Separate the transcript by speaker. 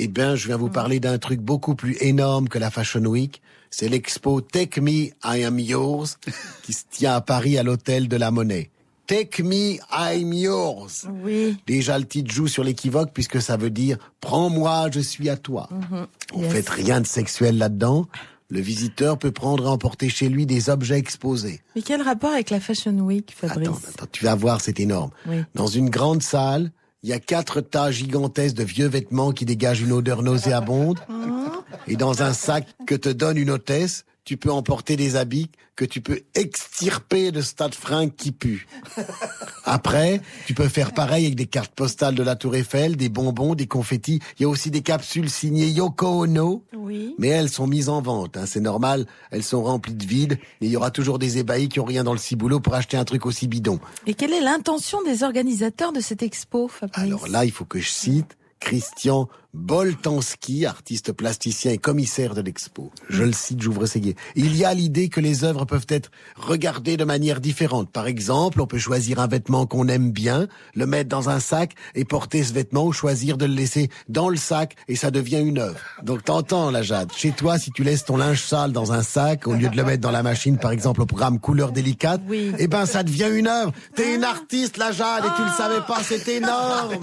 Speaker 1: Eh bien, je viens vous parler d'un truc beaucoup plus énorme que la Fashion Week. C'est l'expo Take Me, I Am Yours, qui se tient à Paris à l'hôtel de la Monnaie. Take Me, I'm yours.
Speaker 2: Oui.
Speaker 1: Déjà, le titre joue sur l'équivoque puisque ça veut dire « Prends-moi, je suis à toi ». En fait, rien de sexuel là-dedans. Le visiteur peut prendre et emporter chez lui des objets exposés.
Speaker 2: Mais quel rapport avec la Fashion Week, Fabrice?
Speaker 1: Attends, tu vas voir, c'est énorme.
Speaker 2: Oui.
Speaker 1: Dans une grande salle, il y a 4 tas gigantesques de vieux vêtements qui dégagent une odeur nauséabonde. Et dans un sac que te donne une hôtesse, tu peux emporter des habits que tu peux extirper de ce tas de fringues qui puent. Après, tu peux faire pareil avec des cartes postales de la Tour Eiffel, des bonbons, des confettis. Il y a aussi des capsules signées Yoko Ono.
Speaker 2: Oui.
Speaker 1: Mais elles sont mises en vente, hein, c'est normal. Elles sont remplies de vide. Et il y aura toujours des ébahis qui ont rien dans le ciboulot pour acheter un truc aussi bidon.
Speaker 2: Et quelle est l'intention des organisateurs de cette expo, Fabrice?
Speaker 1: Alors là, il faut que je cite Christian Boltanski, artiste plasticien et commissaire de l'expo. Je le cite, j'ouvre ses guillemets. Il y a l'idée que les œuvres peuvent être regardées de manière différente. Par exemple, on peut choisir un vêtement qu'on aime bien, le mettre dans un sac et porter ce vêtement, ou choisir de le laisser dans le sac et ça devient une œuvre. Donc t'entends la Jade. Chez toi, si tu laisses ton linge sale dans un sac, au lieu de le mettre dans la machine, par exemple au programme Couleurs délicates,
Speaker 2: Oui.
Speaker 1: eh ben ça devient une œuvre. T'es une artiste, la Jade, et tu le savais pas, c'est énorme.